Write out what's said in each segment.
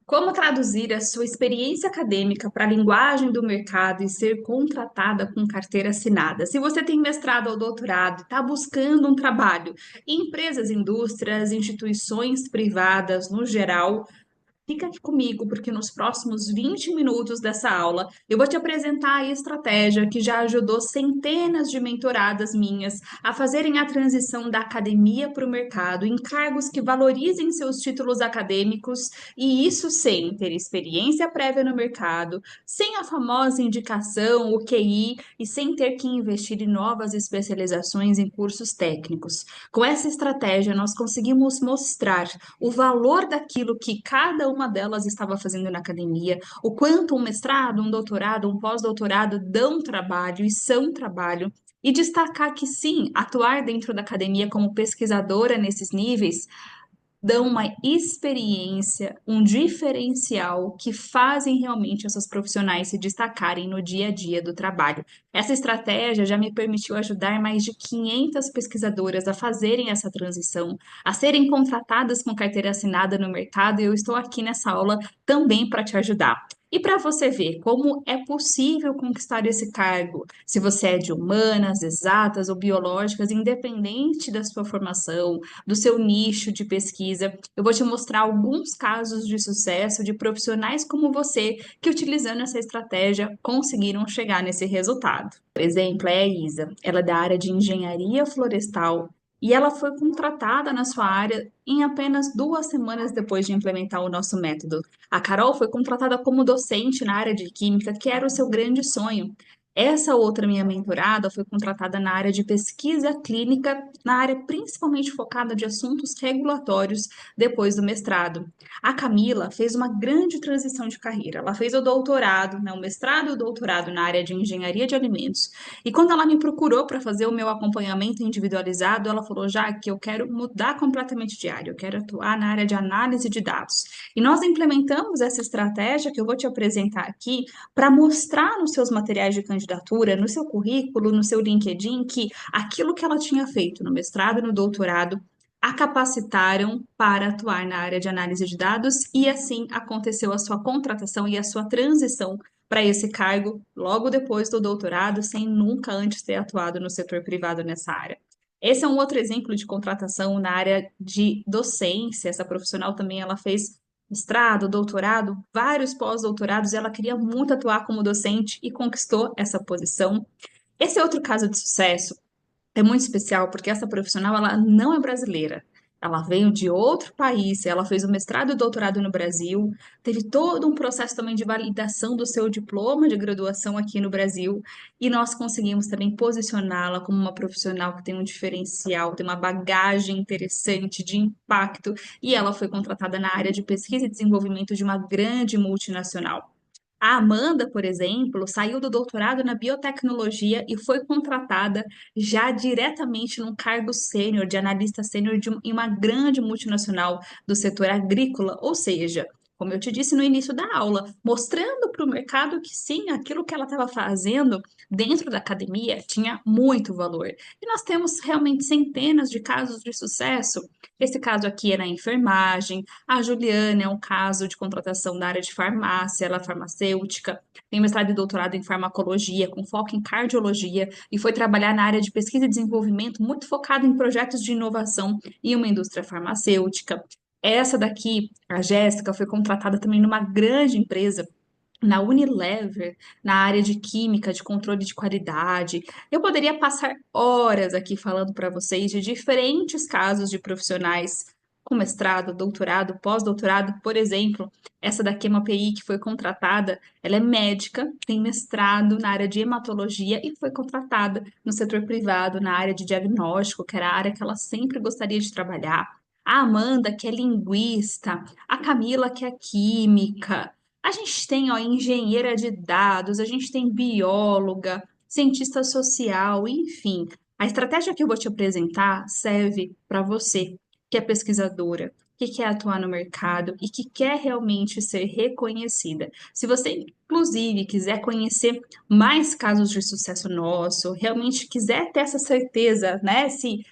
Como traduzir a sua experiência acadêmica para a linguagem do mercado e ser contratada com carteira assinada? Se você tem mestrado ou doutorado, está buscando um trabalho em empresas, indústrias, instituições privadas no geral, fica aqui comigo, porque nos próximos 20 minutos dessa aula eu vou te apresentar a estratégia que já ajudou centenas de mentoradas minhas a fazerem a transição da academia para o mercado em cargos que valorizem seus títulos acadêmicos, e isso sem ter experiência prévia no mercado, sem a famosa indicação, o QI, e sem ter que investir em novas especializações em cursos técnicos. Com essa estratégia, nós conseguimos mostrar o valor daquilo que cada uma delas estava fazendo na academia, o quanto um mestrado, um doutorado, um pós-doutorado dão trabalho e são trabalho, e destacar que sim, atuar dentro da academia como pesquisadora nesses níveis dão uma experiência, um diferencial que fazem realmente essas profissionais se destacarem no dia a dia do trabalho. Essa estratégia já me permitiu ajudar mais de 500 pesquisadoras a fazerem essa transição, a serem contratadas com carteira assinada no mercado, e eu estou aqui nessa aula também para te ajudar. E para você ver como é possível conquistar esse cargo, se você é de humanas, exatas ou biológicas, independente da sua formação, do seu nicho de pesquisa, eu vou te mostrar alguns casos de sucesso de profissionais como você que, utilizando essa estratégia, conseguiram chegar nesse resultado. Por exemplo, é a Isa. Ela é da área de engenharia florestal e ela foi contratada na sua área em apenas 2 semanas depois de implementar o nosso método. A Carol foi contratada como docente na área de química, que era o seu grande sonho. Essa outra minha mentorada foi contratada na área de pesquisa clínica, na área principalmente focada de assuntos regulatórios depois do mestrado. A Camila fez uma grande transição de carreira. Ela fez o doutorado, né, o mestrado e o doutorado na área de engenharia de alimentos. E quando ela me procurou para fazer o meu acompanhamento individualizado, ela falou: já que eu quero mudar completamente de área, eu quero atuar na área de análise de dados. E nós implementamos essa estratégia que eu vou te apresentar aqui para mostrar nos seus materiais de candidatura, no seu currículo, no seu LinkedIn, que aquilo que ela tinha feito no mestrado e no doutorado a capacitaram para atuar na área de análise de dados, e assim aconteceu a sua contratação e a sua transição para esse cargo logo depois do doutorado, sem nunca antes ter atuado no setor privado nessa área. Esse é um outro exemplo de contratação na área de docência. Essa profissional também ela fez mestrado, doutorado, vários pós-doutorados, e ela queria muito atuar como docente e conquistou essa posição. Esse é outro caso de sucesso, é muito especial porque essa profissional ela não é brasileira. Ela veio de outro país, ela fez o mestrado e o doutorado no Brasil, teve todo um processo também de validação do seu diploma de graduação aqui no Brasil, e nós conseguimos também posicioná-la como uma profissional que tem um diferencial, tem uma bagagem interessante de impacto, e ela foi contratada na área de pesquisa e desenvolvimento de uma grande multinacional. A Amanda, por exemplo, saiu do doutorado na biotecnologia e foi contratada já diretamente num cargo sênior, de analista sênior em uma grande multinacional do setor agrícola, ou seja, como eu te disse no início da aula, mostrando para o mercado que sim, aquilo que ela estava fazendo dentro da academia tinha muito valor. E nós temos realmente centenas de casos de sucesso. Esse caso aqui é na enfermagem, a Juliana é um caso de contratação da área de farmácia, ela é farmacêutica, tem mestrado e doutorado em farmacologia, com foco em cardiologia, e foi trabalhar na área de pesquisa e desenvolvimento, muito focado em projetos de inovação em uma indústria farmacêutica. Essa daqui, a Jéssica, foi contratada também numa grande empresa, na Unilever, na área de química, de controle de qualidade. Eu poderia passar horas aqui falando para vocês de diferentes casos de profissionais com mestrado, doutorado, pós-doutorado. Por exemplo, essa daqui é uma PI que foi contratada, ela é médica, tem mestrado na área de hematologia e foi contratada no setor privado, na área de diagnóstico, que era a área que ela sempre gostaria de trabalhar. A Amanda, que é linguista, a Camila, que é química. A gente tem, ó, engenheira de dados, a gente tem bióloga, cientista social, enfim. A estratégia que eu vou te apresentar serve para você que é pesquisadora, que quer atuar no mercado e que quer realmente ser reconhecida. Se você, inclusive, quiser conhecer mais casos de sucesso nosso, realmente quiser ter essa certeza, né, se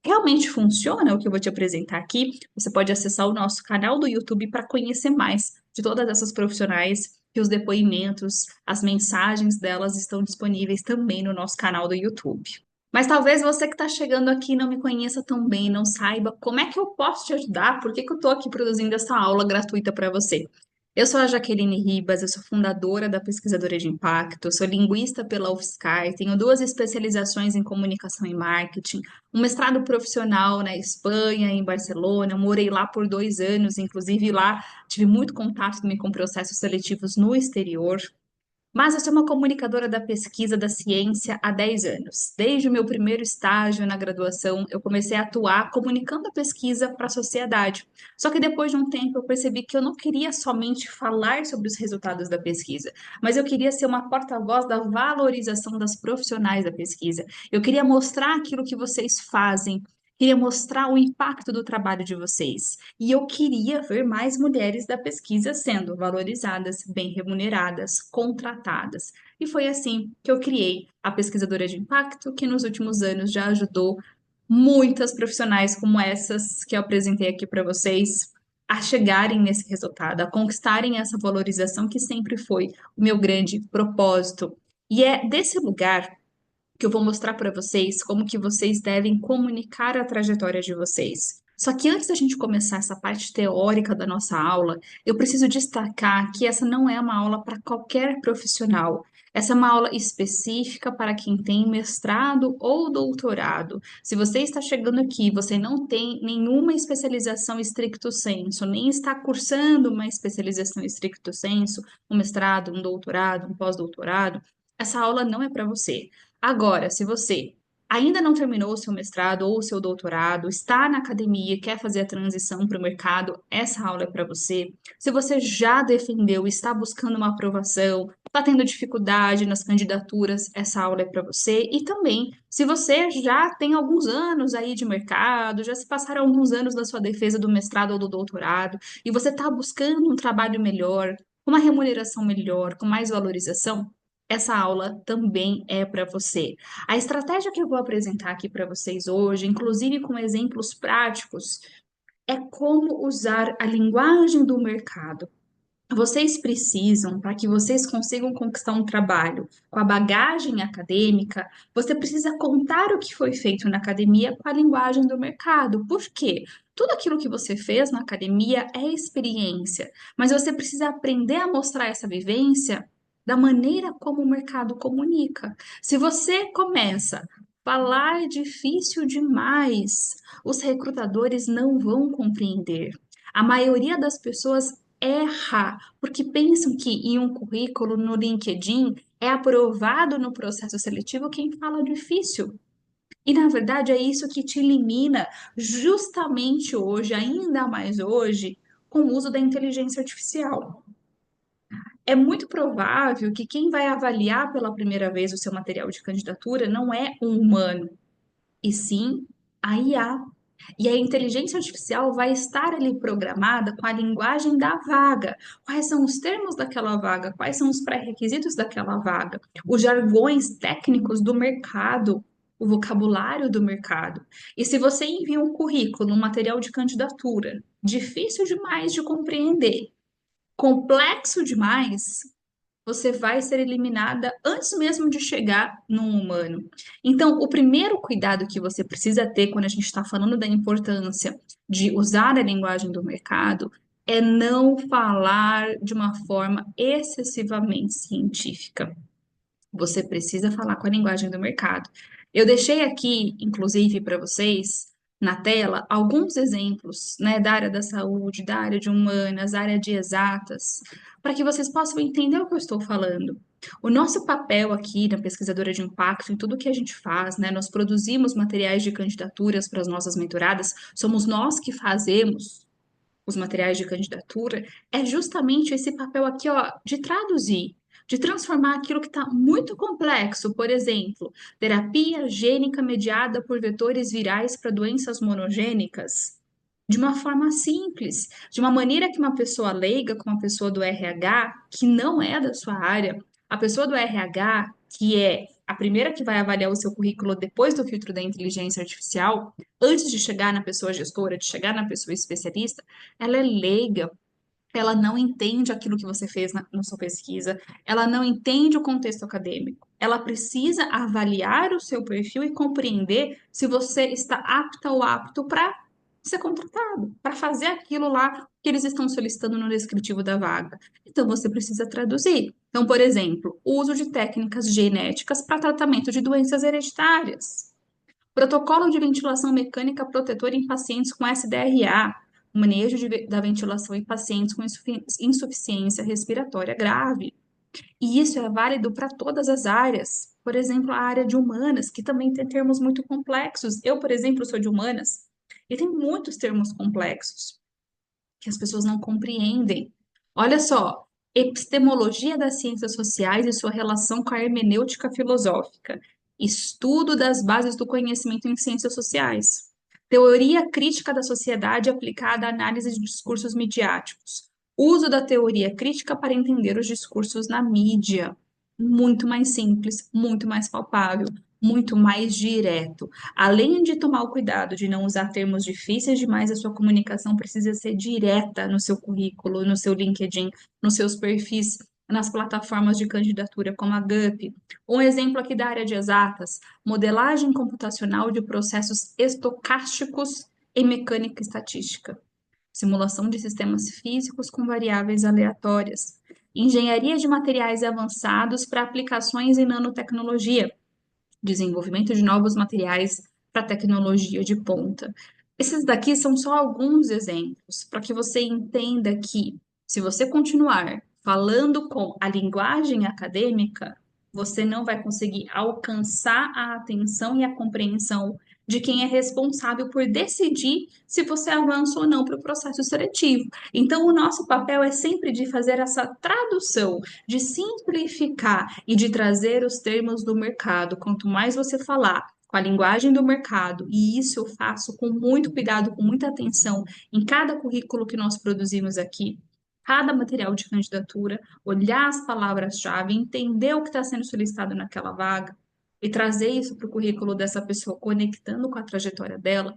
realmente funciona o que eu vou te apresentar aqui, você pode acessar o nosso canal do YouTube para conhecer mais de todas essas profissionais, que os depoimentos, as mensagens delas estão disponíveis também no nosso canal do YouTube. Mas talvez você que está chegando aqui não me conheça tão bem, não saiba como é que eu posso te ajudar, por que que eu estou aqui produzindo essa aula gratuita para você. Eu sou a Jaqueline Ribas, eu sou fundadora da Pesquisadora de Impacto, sou linguista pela UFSCar, tenho duas especializações em comunicação e marketing, um mestrado profissional na Espanha, em Barcelona, eu morei lá por 2 anos, inclusive lá tive muito contato também com processos seletivos no exterior. Mas eu sou uma comunicadora da pesquisa da ciência há 10 anos. Desde o meu primeiro estágio na graduação, eu comecei a atuar comunicando a pesquisa para a sociedade. Só que depois de um tempo eu percebi que eu não queria somente falar sobre os resultados da pesquisa, mas eu queria ser uma porta-voz da valorização das profissionais da pesquisa. Eu queria mostrar aquilo que vocês fazem, queria mostrar o impacto do trabalho de vocês. E eu queria ver mais mulheres da pesquisa sendo valorizadas, bem remuneradas, contratadas. E foi assim que eu criei a Pesquisadora de Impacto, que nos últimos anos já ajudou muitas profissionais como essas que eu apresentei aqui para vocês a chegarem nesse resultado, a conquistarem essa valorização que sempre foi o meu grande propósito. E é desse lugar que eu vou mostrar para vocês como que vocês devem comunicar a trajetória de vocês. Só que antes da gente começar essa parte teórica da nossa aula, eu preciso destacar que essa não é uma aula para qualquer profissional. Essa é uma aula específica para quem tem mestrado ou doutorado. Se você está chegando aqui, você não tem nenhuma especialização stricto sensu, nem está cursando uma especialização stricto sensu, um mestrado, um doutorado, um pós-doutorado, essa aula não é para você. Agora, se você ainda não terminou o seu mestrado ou o seu doutorado, está na academia e quer fazer a transição para o mercado, essa aula é para você. Se você já defendeu e está buscando uma aprovação, está tendo dificuldade nas candidaturas, essa aula é para você. E também, se você já tem alguns anos aí de mercado, já se passaram alguns anos da sua defesa do mestrado ou do doutorado, e você está buscando um trabalho melhor, com uma remuneração melhor, com mais valorização, essa aula também é para você. A estratégia que eu vou apresentar aqui para vocês hoje, inclusive com exemplos práticos, é como usar a linguagem do mercado. Vocês precisam, para que vocês consigam conquistar um trabalho com a bagagem acadêmica, você precisa contar o que foi feito na academia com a linguagem do mercado. Por quê? Tudo aquilo que você fez na academia é experiência, mas você precisa aprender a mostrar essa vivência da maneira como o mercado comunica. Se você começa a falar difícil demais, os recrutadores não vão compreender. A maioria das pessoas erra, porque pensam que em um currículo no LinkedIn é aprovado no processo seletivo quem fala difícil. E na verdade é isso que te elimina justamente hoje, ainda mais hoje, com o uso da inteligência artificial. É muito provável que quem vai avaliar pela primeira vez o seu material de candidatura não é um humano, e sim a IA. E a inteligência artificial vai estar ali programada com a linguagem da vaga. Quais são os termos daquela vaga? Quais são os pré-requisitos daquela vaga? Os jargões técnicos do mercado, o vocabulário do mercado. E se você envia um currículo, um material de candidatura, difícil demais de compreender, complexo demais, você vai ser eliminada antes mesmo de chegar no humano. Então, o primeiro cuidado que você precisa ter quando a gente está falando da importância de usar a linguagem do mercado é não falar de uma forma excessivamente científica. Você precisa falar com a linguagem do mercado. Eu deixei aqui, inclusive, para vocês, na tela, alguns exemplos, né, da área da saúde, da área de humanas, da área de exatas, para que vocês possam entender o que eu estou falando. O nosso papel aqui na pesquisadora de impacto, em tudo que a gente faz, né, nós produzimos materiais de candidaturas para as nossas mentoradas, somos nós que fazemos os materiais de candidatura, é justamente esse papel aqui, ó, de traduzir, de transformar aquilo que está muito complexo, por exemplo, terapia gênica mediada por vetores virais para doenças monogênicas, de uma forma simples, de uma maneira que uma pessoa leiga, como uma pessoa do RH, que não é da sua área, a pessoa do RH, que é a primeira que vai avaliar o seu currículo depois do filtro da inteligência artificial, antes de chegar na pessoa gestora, de chegar na pessoa especialista, ela é leiga, ela não entende aquilo que você fez na sua pesquisa, ela não entende o contexto acadêmico. Ela precisa avaliar o seu perfil e compreender se você está apta ou apto para ser contratado, para fazer aquilo lá que eles estão solicitando no descritivo da vaga. Então, você precisa traduzir. Então, por exemplo, o uso de técnicas genéticas para tratamento de doenças hereditárias. Protocolo de ventilação mecânica protetora em pacientes com SDRA, manejo da ventilação em pacientes com insuficiência respiratória grave. E isso é válido para todas as áreas. Por exemplo, a área de humanas, que também tem termos muito complexos. Eu, por exemplo, sou de humanas e tem muitos termos complexos que as pessoas não compreendem. Olha só, epistemologia das ciências sociais e sua relação com a hermenêutica filosófica, estudo das bases do conhecimento em ciências sociais, teoria crítica da sociedade aplicada à análise de discursos midiáticos, uso da teoria crítica para entender os discursos na mídia. Muito mais simples, muito mais palpável, muito mais direto. Além de tomar o cuidado de não usar termos difíceis demais, a sua comunicação precisa ser direta no seu currículo, no seu LinkedIn, nos seus perfis, nas plataformas de candidatura como a GUP. Um exemplo aqui da área de exatas: modelagem computacional de processos estocásticos em mecânica estatística, simulação de sistemas físicos com variáveis aleatórias, engenharia de materiais avançados para aplicações em nanotecnologia, desenvolvimento de novos materiais para tecnologia de ponta. Esses daqui são só alguns exemplos para que você entenda que, se você continuar falando com a linguagem acadêmica, você não vai conseguir alcançar a atenção e a compreensão de quem é responsável por decidir se você avança ou não para o processo seletivo. Então, o nosso papel é sempre de fazer essa tradução, de simplificar e de trazer os termos do mercado. Quanto mais você falar com a linguagem do mercado, e isso eu faço com muito cuidado, com muita atenção em cada currículo que nós produzimos aqui, cada material de candidatura, olhar as palavras-chave, entender o que está sendo solicitado naquela vaga e trazer isso para o currículo dessa pessoa, conectando com a trajetória dela.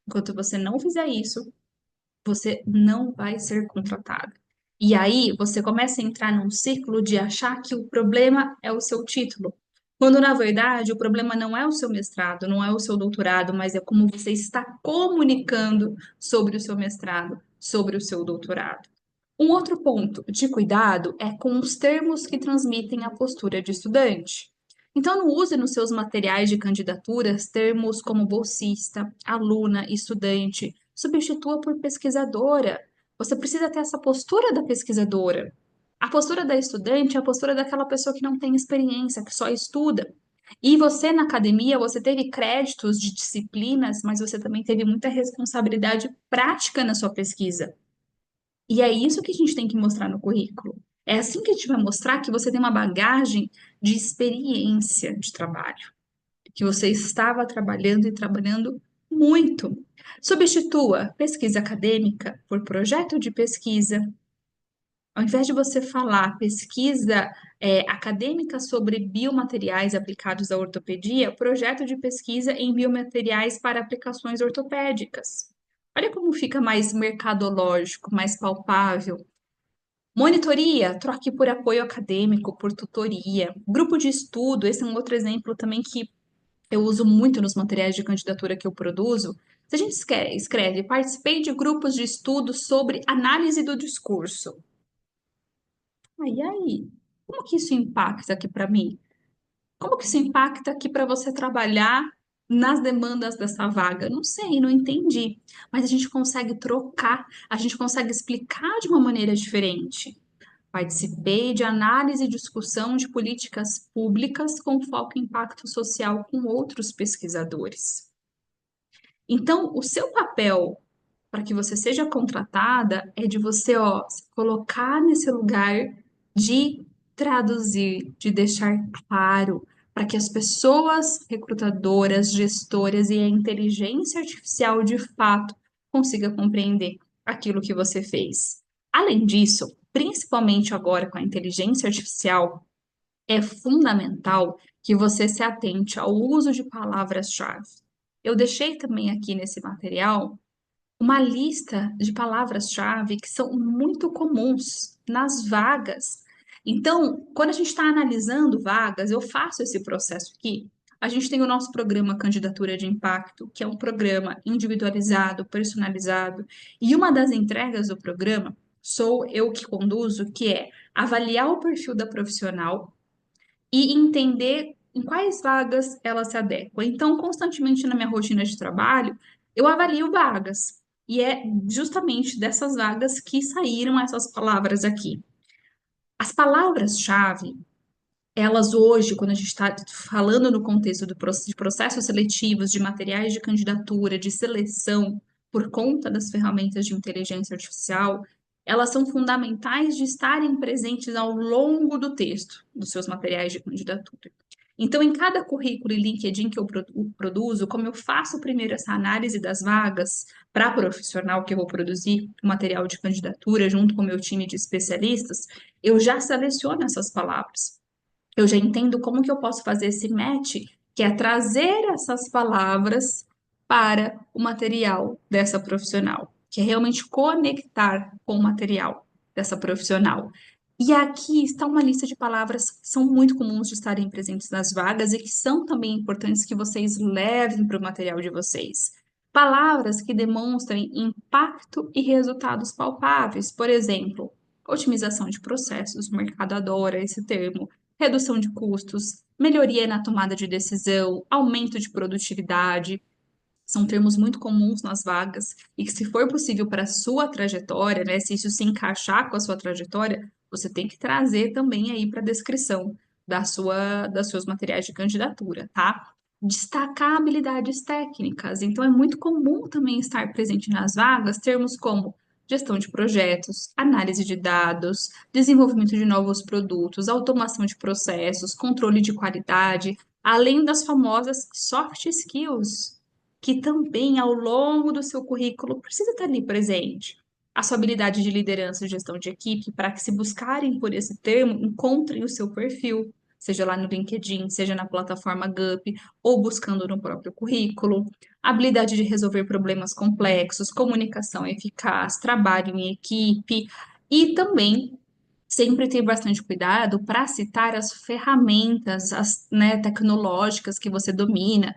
Enquanto você não fizer isso, você não vai ser contratado. E aí você começa a entrar num ciclo de achar que o problema é o seu título, quando na verdade o problema não é o seu mestrado, não é o seu doutorado, mas é como você está comunicando sobre o seu mestrado, sobre o seu doutorado. Um outro ponto de cuidado é com os termos que transmitem a postura de estudante. Então, não use nos seus materiais de candidaturas termos como bolsista, aluna, estudante. Substitua por pesquisadora. Você precisa ter essa postura da pesquisadora. A postura da estudante é a postura daquela pessoa que não tem experiência, que só estuda. E você, na academia, você teve créditos de disciplinas, mas você também teve muita responsabilidade prática na sua pesquisa. E é isso que a gente tem que mostrar no currículo. É assim que a gente vai mostrar que você tem uma bagagem de experiência de trabalho, que você estava trabalhando e trabalhando muito. Substitua pesquisa acadêmica por projeto de pesquisa. Ao invés de você falar pesquisa acadêmica sobre biomateriais aplicados à ortopedia, projeto de pesquisa em biomateriais para aplicações ortopédicas. Olha como fica mais mercadológico, mais palpável. Monitoria, troque por apoio acadêmico, por tutoria. Grupo de estudo, esse é um outro exemplo também que eu uso muito nos materiais de candidatura que eu produzo. Se a gente escreve, participei de grupos de estudo sobre análise do discurso. Aí, como que isso impacta aqui para mim? Como que isso impacta aqui para você trabalhar nas demandas dessa vaga? Não sei, não entendi. Mas a gente consegue trocar, a gente consegue explicar de uma maneira diferente. Participei de análise e discussão de políticas públicas com foco em impacto social com outros pesquisadores. Então, o seu papel para que você seja contratada é de você, ó, se colocar nesse lugar de traduzir, de deixar claro, para que as pessoas recrutadoras, gestoras e a inteligência artificial de fato consiga compreender aquilo que você fez. Além disso, principalmente agora com a inteligência artificial, é fundamental que você se atente ao uso de palavras-chave. Eu deixei também aqui nesse material uma lista de palavras-chave que são muito comuns nas vagas. Então, quando a gente está analisando vagas, eu faço esse processo aqui. A gente tem o nosso programa Candidatura de Impacto, que é um programa individualizado, personalizado, e uma das entregas do programa sou eu que conduzo, que é avaliar o perfil da profissional e entender em quais vagas ela se adequa. Então, constantemente na minha rotina de trabalho, eu avalio vagas. E é justamente dessas vagas que saíram essas palavras aqui. As palavras-chave, elas hoje, quando a gente está falando no contexto de processos seletivos, de materiais de candidatura, de seleção, por conta das ferramentas de inteligência artificial, elas são fundamentais de estarem presentes ao longo do texto dos seus materiais de candidatura. Então, em cada currículo e LinkedIn que eu produzo, como eu faço primeiro essa análise das vagas para profissional que eu vou produzir, o material de candidatura, junto com o meu time de especialistas, eu já seleciono essas palavras. Eu já entendo como que eu posso fazer esse match, que é trazer essas palavras para o material dessa profissional, que é realmente conectar com o material dessa profissional. E aqui está uma lista de palavras que são muito comuns de estarem presentes nas vagas e que são também importantes que vocês levem para o material de vocês. Palavras que demonstrem impacto e resultados palpáveis, por exemplo, otimização de processos, o mercado adora esse termo, redução de custos, melhoria na tomada de decisão, aumento de produtividade. São termos muito comuns nas vagas e que, se for possível para a sua trajetória, né, se isso se encaixar com a sua trajetória, você tem que trazer também aí para a descrição das seus materiais de candidatura, tá? Destacar habilidades técnicas. Então, é muito comum também estar presente nas vagas termos como gestão de projetos, análise de dados, desenvolvimento de novos produtos, automação de processos, controle de qualidade, além das famosas soft skills, que também ao longo do seu currículo precisa estar ali presente. A sua habilidade de liderança e gestão de equipe, para que, se buscarem por esse termo, encontrem o seu perfil, seja lá no LinkedIn, seja na plataforma Gup, ou buscando no próprio currículo. Habilidade de resolver problemas complexos, comunicação eficaz, trabalho em equipe e também sempre ter bastante cuidado para citar as ferramentas, né, tecnológicas que você domina.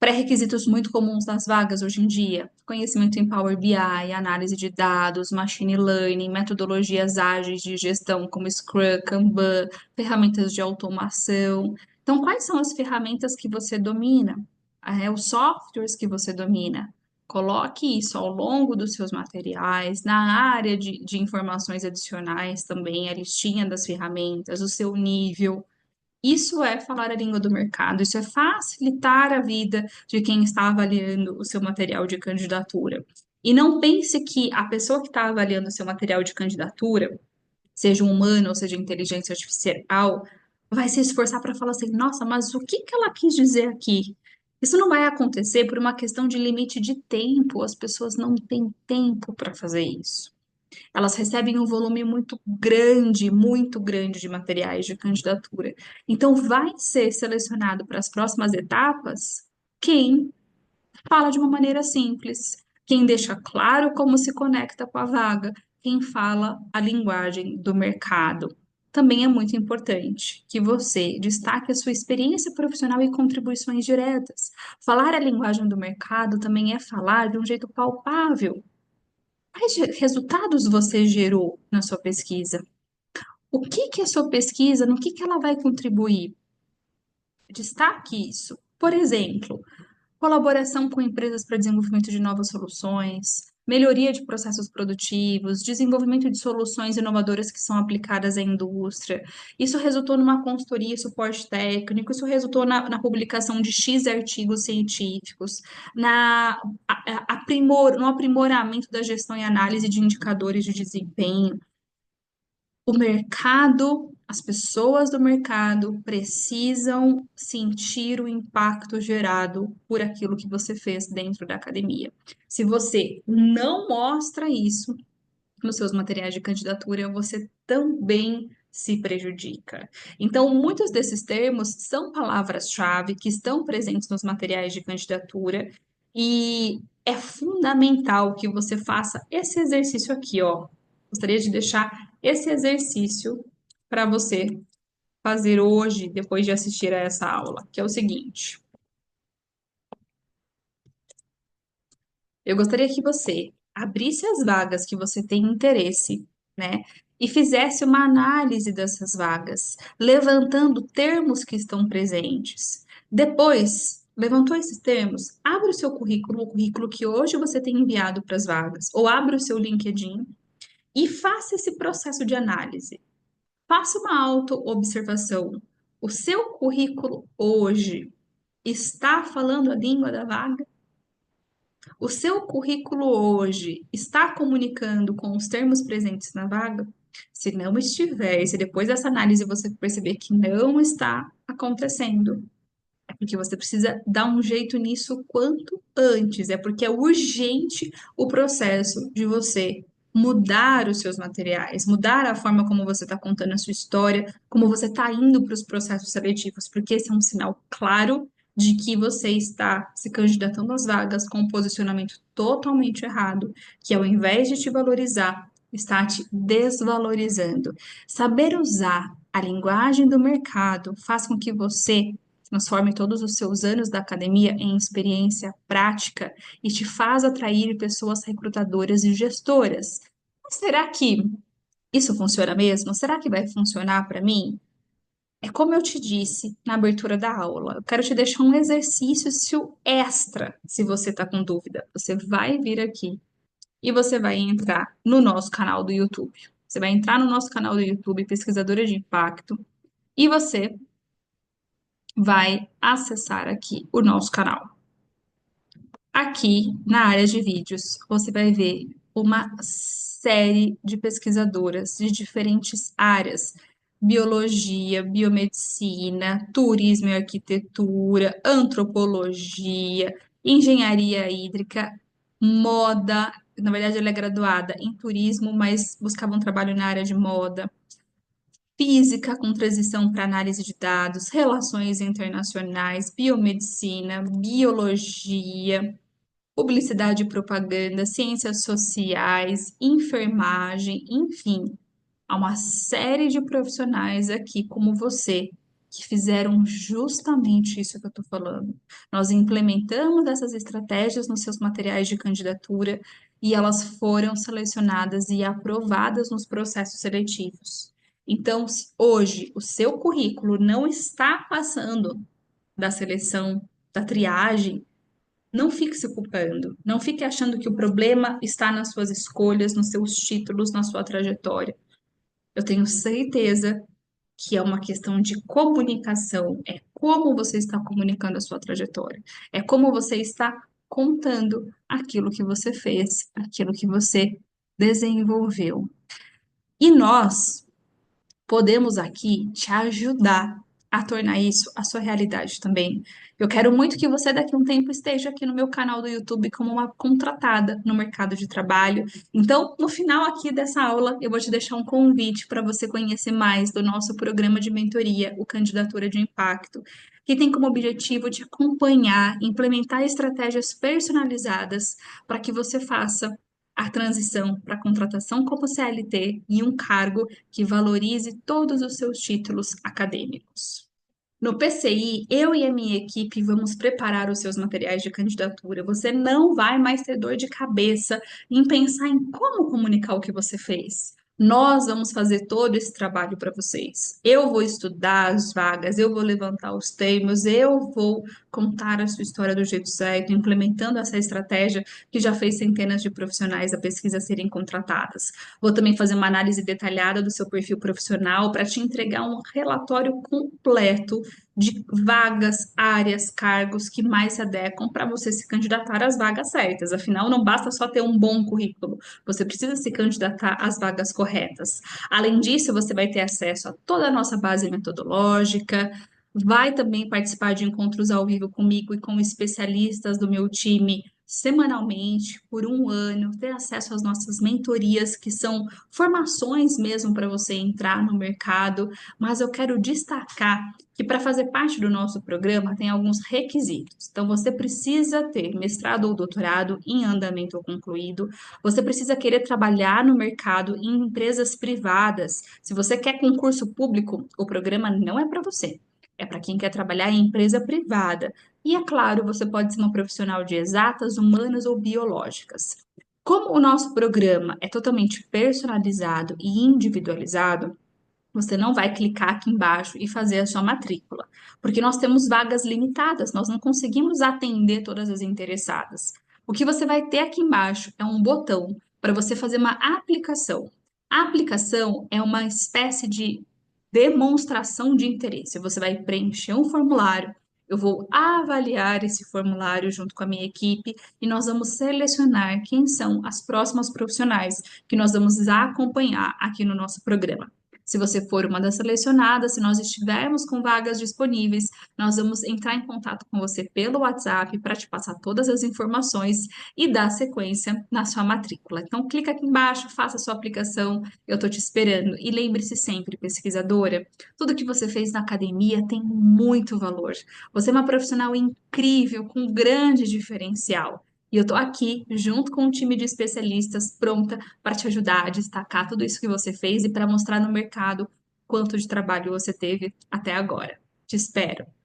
Pré-requisitos muito comuns nas vagas hoje em dia: conhecimento em Power BI, análise de dados, machine learning, metodologias ágeis de gestão como Scrum, Kanban, ferramentas de automação. Então, quais são as ferramentas que você domina? Os softwares que você domina. Coloque isso ao longo dos seus materiais, na área de informações adicionais também, a listinha das ferramentas, o seu nível. Isso é falar a língua do mercado, isso é facilitar a vida de quem está avaliando o seu material de candidatura. E não pense que a pessoa que está avaliando o seu material de candidatura, seja um humano ou seja inteligência artificial, vai se esforçar para falar assim: nossa, mas o que que ela quis dizer aqui? Isso não vai acontecer por uma questão de limite de tempo, as pessoas não têm tempo para fazer isso. Elas recebem um volume muito grande de materiais de candidatura. Então, vai ser selecionado para as próximas etapas quem fala de uma maneira simples, quem deixa claro como se conecta com a vaga, quem fala a linguagem do mercado. Também é muito importante que você destaque a sua experiência profissional e contribuições diretas. Falar a linguagem do mercado também é falar de um jeito palpável. Quais resultados você gerou na sua pesquisa? O que que a sua pesquisa, no que ela vai contribuir? Destaque isso. Por exemplo, colaboração com empresas para desenvolvimento de novas soluções, melhoria de processos produtivos, desenvolvimento de soluções inovadoras que são aplicadas à indústria. Isso resultou numa consultoria e suporte técnico, isso resultou na publicação de X artigos científicos, no aprimoramento da gestão e análise de indicadores de desempenho. O mercado, as pessoas do mercado precisam sentir o impacto gerado por aquilo que você fez dentro da academia. Se você não mostra isso nos seus materiais de candidatura, você também se prejudica. Então, muitos desses termos são palavras-chave que estão presentes nos materiais de candidatura e é fundamental que você faça esse exercício aqui, ó. Gostaria de deixar esse exercício para você fazer hoje, depois de assistir a essa aula, que é o seguinte. Eu gostaria que você abrisse as vagas que você tem interesse, né? E fizesse uma análise dessas vagas, levantando termos que estão presentes. Depois, levantou esses termos, abre o seu currículo, o currículo que hoje você tem enviado para as vagas, ou abre o seu LinkedIn e faça esse processo de análise. Faça uma auto-observação. O seu currículo hoje está falando a língua da vaga? O seu currículo hoje está comunicando com os termos presentes na vaga? Se não estiver, e se depois dessa análise você perceber que não está acontecendo, é porque você precisa dar um jeito nisso quanto antes. É porque é urgente o processo de você mudar os seus materiais, mudar a forma como você está contando a sua história, como você está indo para os processos seletivos, porque esse é um sinal claro de que você está se candidatando às vagas com um posicionamento totalmente errado, que ao invés de te valorizar, está te desvalorizando. Saber usar a linguagem do mercado faz com que você transforme todos os seus anos da academia em experiência prática e te faz atrair pessoas recrutadoras e gestoras. Mas será que isso funciona mesmo? Será que vai funcionar para mim? É como eu te disse na abertura da aula. Eu quero te deixar um exercício extra, se você está com dúvida. Você vai vir aqui e você vai entrar no nosso canal do YouTube. Você vai entrar no nosso canal do YouTube, Pesquisadora de Impacto, e você vai acessar aqui o nosso canal. Aqui na área de vídeos, você vai ver uma série de pesquisadoras de diferentes áreas: biologia, biomedicina, turismo e arquitetura, antropologia, engenharia hídrica, moda. Na verdade, ela é graduada em turismo, mas buscava um trabalho na área de moda, física com transição para análise de dados, relações internacionais, biomedicina, biologia, publicidade e propaganda, ciências sociais, enfermagem, enfim, há uma série de profissionais aqui como você que fizeram justamente isso que eu estou falando. Nós implementamos essas estratégias nos seus materiais de candidatura e elas foram selecionadas e aprovadas nos processos seletivos. Então, se hoje o seu currículo não está passando da seleção, da triagem, não fique se culpando, não fique achando que o problema está nas suas escolhas, nos seus títulos, na sua trajetória. Eu tenho certeza que é uma questão de comunicação, é como você está comunicando a sua trajetória, é como você está contando aquilo que você fez, aquilo que você desenvolveu. E nós podemos aqui te ajudar a tornar isso a sua realidade também. Eu quero muito que você daqui a um tempo esteja aqui no meu canal do YouTube como uma contratada no mercado de trabalho. Então, no final aqui dessa aula, eu vou te deixar um convite para você conhecer mais do nosso programa de mentoria, o Candidatura de Impacto, que tem como objetivo te acompanhar, implementar estratégias personalizadas para que você faça a transição para a contratação como CLT e um cargo que valorize todos os seus títulos acadêmicos. No PCI, eu e a minha equipe vamos preparar os seus materiais de candidatura. Você não vai mais ter dor de cabeça em pensar em como comunicar o que você fez. Nós vamos fazer todo esse trabalho para vocês. Eu vou estudar as vagas, eu vou levantar os termos, eu vou contar a sua história do jeito certo, implementando essa estratégia que já fez centenas de profissionais da pesquisa serem contratadas. Vou também fazer uma análise detalhada do seu perfil profissional para te entregar um relatório completo de vagas, áreas, cargos que mais se adequam para você se candidatar às vagas certas. Afinal, não basta só ter um bom currículo, você precisa se candidatar às vagas corretas. Além disso, você vai ter acesso a toda a nossa base metodológica, vai também participar de encontros ao vivo comigo e com especialistas do meu time semanalmente por um ano, ter acesso às nossas mentorias, que são formações mesmo para você entrar no mercado, mas eu quero destacar que para fazer parte do nosso programa tem alguns requisitos. Então, você precisa ter mestrado ou doutorado em andamento ou concluído, você precisa querer trabalhar no mercado em empresas privadas. Se você quer concurso público, o programa não é para você. É para quem quer trabalhar em empresa privada. E é claro, você pode ser uma profissional de exatas, humanas ou biológicas. Como o nosso programa é totalmente personalizado e individualizado, você não vai clicar aqui embaixo e fazer a sua matrícula, porque nós temos vagas limitadas, nós não conseguimos atender todas as interessadas. O que você vai ter aqui embaixo é um botão para você fazer uma aplicação. A aplicação é uma espécie de demonstração de interesse. Você vai preencher um formulário, eu vou avaliar esse formulário junto com a minha equipe e nós vamos selecionar quem são as próximas profissionais que nós vamos acompanhar aqui no nosso programa. Se você for uma das selecionadas, se nós estivermos com vagas disponíveis, nós vamos entrar em contato com você pelo WhatsApp para te passar todas as informações e dar sequência na sua matrícula. Então, clica aqui embaixo, faça a sua aplicação, eu estou te esperando. E lembre-se sempre, pesquisadora, tudo que você fez na academia tem muito valor. Você é uma profissional incrível, com grande diferencial. E eu estou aqui, junto com um time de especialistas, pronta para te ajudar a destacar tudo isso que você fez e para mostrar no mercado quanto de trabalho você teve até agora. Te espero!